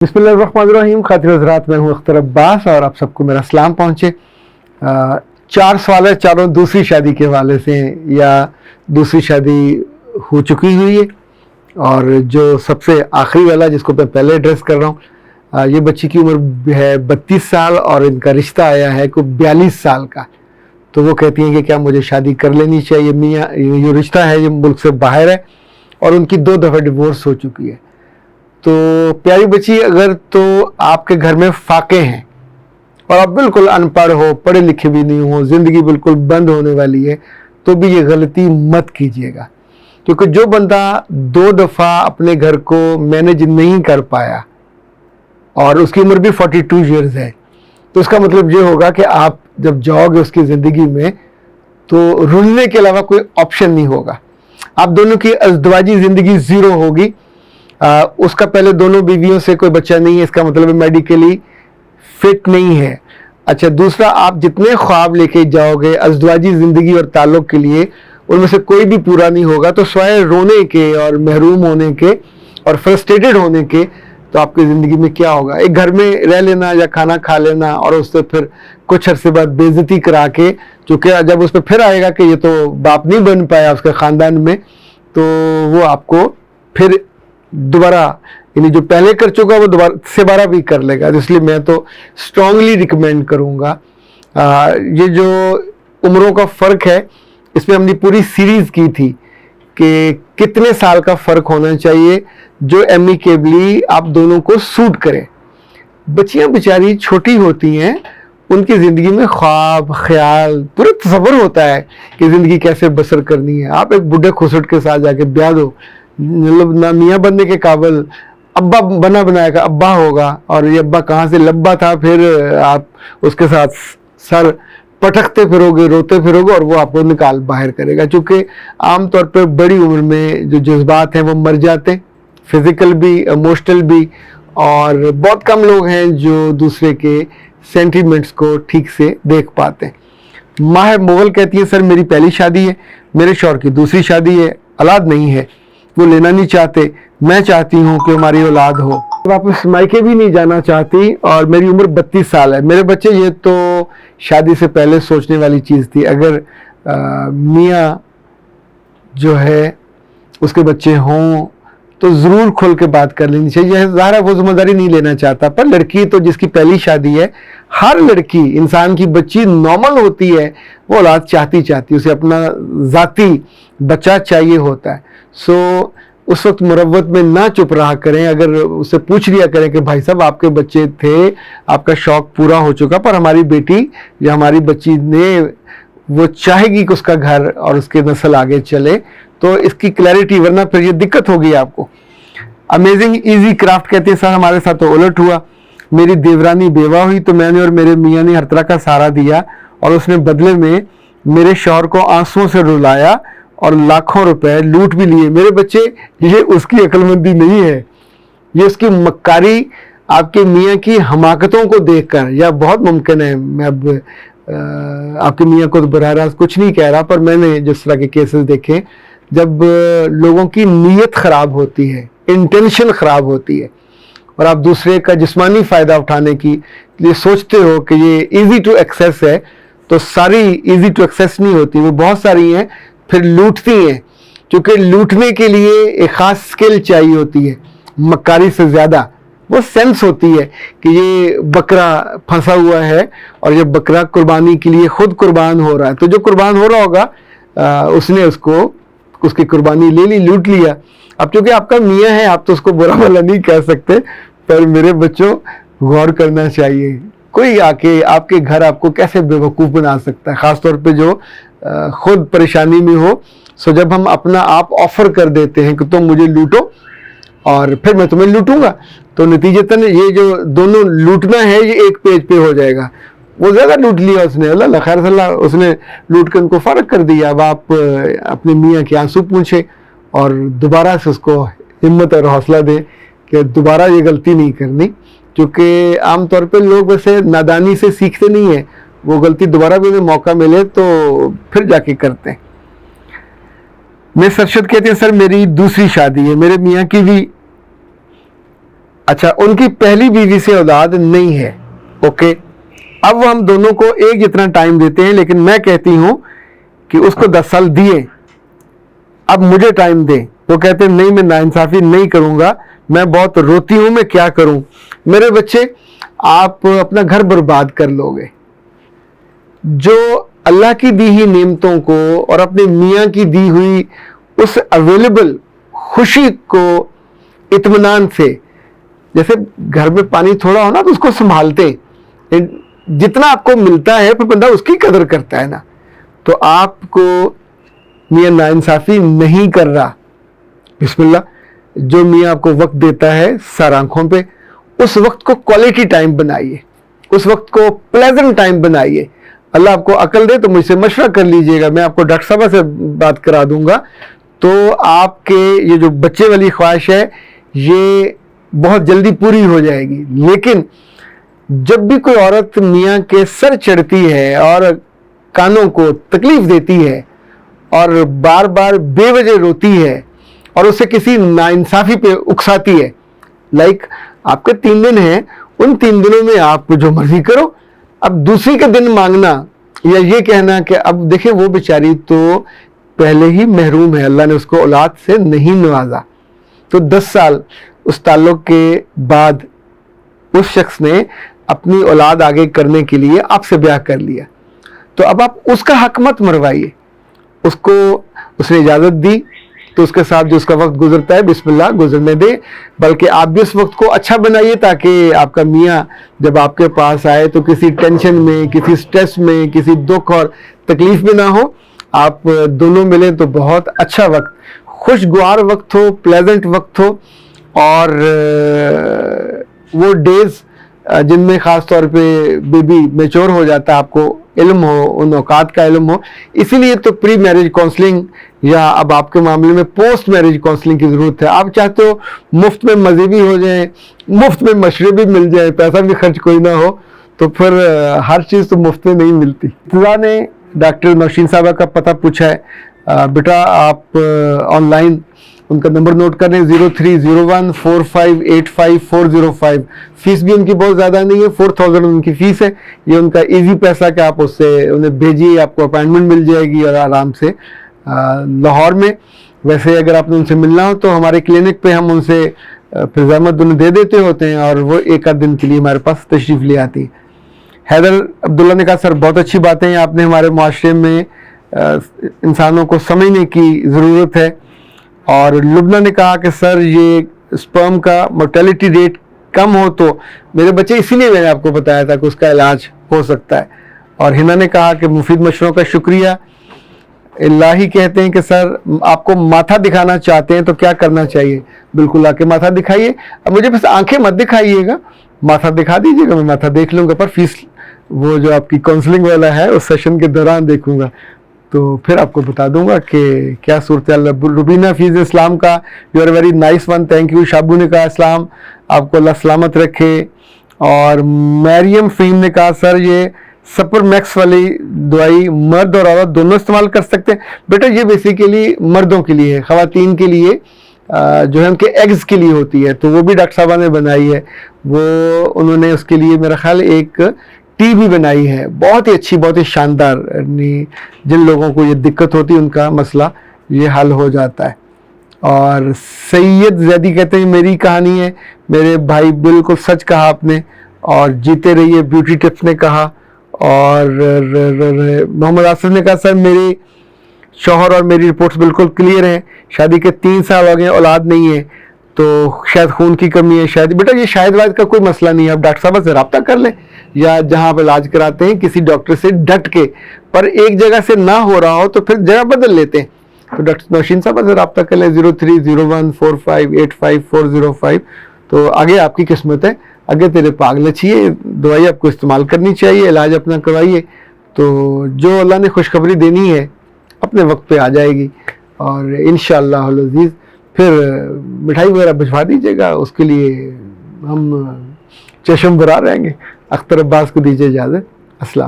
बिस्मिल्लाहिर्रहमानिर्रहीम। खातिर हज़रात, मैं हूँ अख्तर अब्बास और आप सबको मेरा सलाम पहुँचे। 4 सवाल है, चारों दूसरी शादी के हवाले से हैं या दूसरी शादी हो चुकी हुई है। और जो सबसे आखिरी वाला जिसको मैं पहले एड्रेस कर रहा हूँ, ये बच्ची की उम्र है 32 साल और इनका रिश्ता आया है कोई 42 साल का। तो वो कहती हैं कि क्या मुझे शादी कर लेनी चाहिए। मियाँ ये रिश्ता है ये मुल्क से बाहर है और उनकी 2 दफ़ा डिवोर्स हो चुकी है। तो प्यारी बच्ची, अगर तो आपके घर में फाके हैं और आप बिल्कुल अनपढ़ हो, पढ़े लिखे भी नहीं हो, ज़िंदगी बिल्कुल बंद होने वाली है, तो भी ये गलती मत कीजिएगा। क्योंकि जो बंदा 2 दफ़ा अपने घर को मैनेज नहीं कर पाया और उसकी उम्र भी 42 ईयर्स है, तो उसका मतलब ये होगा कि आप जब जाओगे उसकी ज़िंदगी में तो रुलने के अलावा कोई ऑप्शन नहीं होगा। आप दोनों की अज़दवाजी ज़िंदगी ज़ीरो होगी। उसका पहले दोनों बीवियों से कोई बच्चा नहीं है, इसका मतलब मेडिकली फिट नहीं है। अच्छा, दूसरा, आप जितने ख्वाब लेके जाओगे अज़दवाजी ज़िंदगी और ताल्लुक़ के लिए, उनमें से कोई भी पूरा नहीं होगा। तो स्वाय रोने के और महरूम होने के और फ्रस्ट्रेटेड होने के, तो आपकी ज़िंदगी में क्या होगा। एक घर में रह लेना या खाना खा लेना और उससे फिर कुछ अरसे बाद बेइज्जती करा के, चूँकि जब उस पर फिर आएगा कि ये तो बाप नहीं बन पाया उसके ख़ानदान में, तो वो आपको फिर दोबारा, यानी जो पहले कर चुका वो दोबारा भी कर लेगा। इसलिए मैं तो स्ट्रांगली रिकमेंड करूँगा। ये जो उम्रों का फ़र्क है, इसमें हमने पूरी सीरीज़ की थी कि कितने साल का फ़र्क होना चाहिए जो एमिकेबली आप दोनों को सूट करे। बच्चियाँ बेचारी छोटी होती हैं, उनकी ज़िंदगी में ख्वाब, ख्याल, पूरा तसव्वुर होता है कि ज़िंदगी कैसे बसर करनी है। आप एक बुढ़े खुसट के साथ जाके ब्याह दो, मतलब ना मियाँ बनने के काबिल, अब्बा बना बनाया का अब्बा होगा, और ये अब्बा कहाँ से लब्बा था, फिर आप उसके साथ सर पटकते फिरोगे, रोते फिरोगे और वो आपको निकाल बाहर करेगा। चूँकि आमतौर पर बड़ी उम्र में जो जज्बात हैं वो मर जाते हैं, फिज़िकल भी, इमोशनल भी, और बहुत कम लोग हैं जो दूसरे के सेंटिमेंट्स को ठीक से देख पाते हैं। माह मुगल कहती है, सर मेरी पहली शादी है, मेरे शौहर की दूसरी शादी है, औलाद नहीं है, वो लेना नहीं चाहते, मैं चाहती हूँ कि हमारी औलाद हो। वापस मायके भी नहीं जाना चाहती और मेरी उम्र 32 साल है, मेरे बच्चे। ये तो शादी से पहले सोचने वाली चीज़ थी। अगर मियाँ जो है उसके बच्चे हों तो ज़रूर खुल के बात कर लेनी चाहिए। ज़ाहिर है वो जिम्मेदारी नहीं लेना चाहता, पर लड़की तो जिसकी पहली शादी है, हर लड़की इंसान की बच्ची नॉर्मल होती है, वो औलाद चाहती उसे अपना ज़ाती बच्चा चाहिए होता है। सो उस वक्त मुरव्वत में ना चुप रहा करें। अगर उससे पूछ लिया करें कि भाई साहब आपके बच्चे थे, आपका शौक़ पूरा हो चुका, पर हमारी बेटी या हमारी बच्ची ने वो चाहेगी कि उसका घर और उसके नस्ल आगे चले, तो इसकी क्लैरिटी, वरना फिर ये दिक्कत होगी आपको। अमेजिंग इजी क्राफ्ट कहते हैं, सर हमारे साथ तो उलट हुआ। मेरी देवरानी बेवा हुई तो मैंने और मेरे मियाँ ने हर तरह का सहारा दिया और उसने बदले में मेरे शौहर को आंसुओं से रुलाया और लाखों रुपए लूट भी लिए। मेरे बच्चे, ये उसकी अक्लमंदी नहीं है, ये उसकी मक्कारी आपके मियाँ की हमाकतों को देखकर, या बहुत मुमकिन है, मैं अब आपके मियाँ को तो बराह रास्त कुछ नहीं कह रहा, पर मैंने जिस तरह के केसेस देखे, जब लोगों की नीयत ख़राब होती है, इंटेंशन ख़राब होती है, और आप दूसरे का जिस्मानी फ़ायदा उठाने की लिए सोचते हो कि ये इजी टू एक्सेस है, तो सारी इजी टू एक्सेस नहीं होती, वो बहुत सारी हैं फिर लूटती हैं। क्योंकि लूटने के लिए एक ख़ास स्किल चाहिए होती है, मक्कारी से ज़्यादा वो सेंस होती है कि ये बकरा फंसा हुआ है और ये बकरा कुर्बानी के लिए खुद कुर्बान हो रहा है, तो जो कुर्बान हो रहा होगा उसने उसको उसकी कुर्बानी ले ली, लूट लिया। अब क्योंकि आपका मियाँ है, आप तो उसको बुरा भला नहीं कह सकते, पर मेरे बच्चों गौर करना चाहिए। कोई आके आपके घर आपको कैसे बेवकूफ़ बना सकता है, ख़ास तौर पे जो खुद परेशानी में हो। सो जब हम अपना आप ऑफ़र कर देते हैं कि तुम मुझे लूटो और फिर मैं तुम्हें लूटूंगा, तो नतीजतन ये जो दोनों लूटना है ये एक पेज पे हो जाएगा। वो ज़्यादा लूट लिया उसने, अल्लाह खैर सल्लाह, उसने लूट कर उनको फ़र्क कर दिया। अब आप अपने मियाँ के आंसू पूछे और दोबारा से उसको हिम्मत और हौसला दें कि दोबारा ये गलती नहीं करनी। क्योंकि आमतौर पे लोग वैसे नादानी से सीखते नहीं हैं, वो गलती दोबारा भी उन्हें मौका मिले तो फिर जाके करते हैं। मैं सरशद कहते हैं, सर मेरी दूसरी शादी है, मेरे मियाँ की भी اچھا ان کی پہلی بیوی سے اولاد نہیں ہے، اوکے، اب وہ ہم دونوں کو ایک جتنا ٹائم دیتے ہیں، لیکن میں کہتی ہوں کہ اس کو 10 سال دیے، اب مجھے ٹائم دیں۔ وہ کہتے ہیں نہیں میں ناانصافی نہیں کروں گا، میں بہت روتی ہوں، میں کیا کروں؟ میرے بچے آپ اپنا گھر برباد کر لو گے۔ جو اللہ کی دی ہوئی نعمتوں کو اور اپنے میاں کی دی ہوئی اس اویلیبل خوشی کو اطمینان سے، جیسے گھر میں پانی تھوڑا ہونا تو اس کو سنبھالتے، جتنا آپ کو ملتا ہے پھر بندہ اس کی قدر کرتا ہے نا، تو آپ کو میاں ناانصافی نہیں کر رہا، بسم اللہ، جو میاں آپ کو وقت دیتا ہے سر آنکھوں پہ، اس وقت کو کوالٹی ٹائم بنائیے، اس وقت کو پلیزنٹ ٹائم بنائیے۔ اللہ آپ کو عقل دے تو مجھ سے مشورہ کر لیجئے گا، میں آپ کو ڈاکٹر صاحبہ سے بات کرا دوں گا، تو آپ کے یہ جو بچے والی خواہش ہے یہ بہت جلدی پوری ہو جائے گی۔ لیکن جب بھی کوئی عورت میاں کے سر چڑھتی ہے اور کانوں کو تکلیف دیتی ہے اور بار بار بے وجہ روتی ہے اور اسے کسی ناانصافی پہ اکساتی ہے، لائک آپ کے 3 دن ہیں، ان 3 دنوں میں آپ جو مرضی کرو، اب دوسری کا دن مانگنا یا یہ کہنا کہ اب دیکھیں وہ بیچاری تو پہلے ہی محروم ہے، اللہ نے اس کو اولاد سے نہیں نوازا، تو 10 سال اس تعلق کے بعد اس شخص نے اپنی اولاد آگے کرنے کے لیے آپ سے بیاہ کر لیا، تو اب آپ اس کا حق مت مروائیے، اس کو اس نے اجازت دی تو اس کے ساتھ جو اس کا وقت گزرتا ہے بسم اللہ گزرنے دے، بلکہ آپ بھی اس وقت کو اچھا بنائیے تاکہ آپ کا میاں جب آپ کے پاس آئے تو کسی ٹینشن میں، کسی سٹریس میں، کسی دکھ اور تکلیف میں نہ ہو، آپ دونوں ملیں تو بہت اچھا وقت، خوشگوار وقت ہو، پلیزنٹ وقت ہو، اور وہ ڈیز جن میں خاص طور پہ بیبی میچور ہو جاتا ہے، آپ کو علم ہو، ان اوقات کا علم ہو، اسی لیے تو پری میرج کاؤنسلنگ یا اب آپ کے معاملے میں پوسٹ میرج کاؤنسلنگ کی ضرورت ہے۔ آپ چاہتے ہو مفت میں مزے بھی ہو جائیں، مفت میں مشورے بھی مل جائیں، پیسہ بھی خرچ کوئی نہ ہو، تو پھر ہر چیز تو مفت میں نہیں ملتی۔ ابتدا نے ڈاکٹر نوشین صاحبہ کا پتہ پوچھا ہے، بیٹا آپ آن لائن ان کا نمبر نوٹ کر لیں، 030145854005، فیس بھی ان کی بہت زیادہ نہیں ہے، 4000 ان کی فیس ہے، یہ ان کا ایزی پیسہ کہ آپ اس سے انہیں بھیجیے، آپ کو اپائنٹمنٹ مل جائے گی اور آرام سے لاہور میں۔ ویسے اگر آپ نے ان سے ملنا ہو تو ہمارے کلینک پہ ہم ان سے پھر زحمت انہیں دے دیتے ہوتے ہیں اور وہ ایک آدھ دن کے لیے ہمارے پاس تشریف لے آتی۔ حیدر عبداللہ نے کہا سر بہت اچھی باتیں آپ نے ہمارے معاشرے میں انسانوں کو سمجھنے کی ضرورت ہے، اور لبنہ نے کہا کہ سر یہ سپرم کا مورٹیلٹی ریٹ کم ہو تو میرے بچے، اسی لیے میں نے آپ کو بتایا تھا کہ اس کا علاج ہو سکتا ہے۔ اور ہنا نے کہا کہ مفید مشوروں کا شکریہ۔ الہی کہتے ہیں کہ سر آپ کو ماتھا دکھانا چاہتے ہیں تو کیا کرنا چاہیے؟ بالکل آ کے ماتھا دکھائیے، اب مجھے بس آنکھیں مت دکھائیے گا، ماتھا دکھا دیجیے گا، میں ماتھا دیکھ لوں گا، پر فیس وہ جو آپ کی کاؤنسلنگ والا ہے اس سیشن کے دوران دیکھوں گا، تو پھر آپ کو بتا دوں گا کہ کیا صورتحال۔ روبینہ فیض اسلام کا you are very nice one, thank you. Shabu نے کہا اسلام، آپ کو اللہ سلامت رکھے۔ اور مریم فہیم نے کہا سر یہ سپر میکس والی دوائی مرد اور عورت دونوں استعمال کر سکتے ہیں؟ بیٹا یہ بیسیکلی مردوں کے لیے ہے، خواتین کے لیے جو ہے ان کے ایگز کے لیے ہوتی ہے، تو وہ بھی ڈاکٹر صاحبہ نے بنائی ہے، وہ انہوں نے اس کے لیے میرا خیال ایک ٹی بھی بنائی ہے، بہت ہی اچھی، بہت ہی شاندار، یعنی جن لوگوں کو یہ دقت ہوتی ہے ان کا مسئلہ یہ حل ہو جاتا ہے۔ اور سید زیدی کہتے ہیں میری کہانی ہے، میرے بھائی بالکل سچ کہا آپ نے، اور جیتے رہیے بیوٹی ٹپس نے کہا۔ اور محمد آصف نے کہا سر میرے شوہر اور میری رپورٹس بالکل کلیئر ہیں، شادی کے 3 سال ہو گئے، اولاد نہیں ہے، تو شاید خون کی کمی ہے، شاید۔ بیٹا یہ شاید واید کا کوئی مسئلہ نہیں ہے، آپ ڈاکٹر صاحب سے رابطہ کر لیں، یا جہاں آپ علاج کراتے ہیں کسی ڈاکٹر سے ڈٹ کے، پر ایک جگہ سے نہ ہو رہا ہو تو پھر جگہ بدل لیتے ہیں، تو ڈاکٹر نوشین صاحب سے رابطہ کر لیں، 030145854005، تو آگے آپ کی قسمت ہے، آگے تیرے پاگ لچھیے، دوائی آپ کو استعمال کرنی چاہیے، علاج اپنا کروائیے، تو جو اللہ نے خوشخبری دینی ہے اپنے وقت پہ آ جائے گی، اور انشاءاللہ العزیز پھر مٹھائی وغیرہ بھجوا دیجیے گا، اس کے لیے ہم چشم برا رہیں گے۔ اختر عباس کو دیجیے اجازت، السلام۔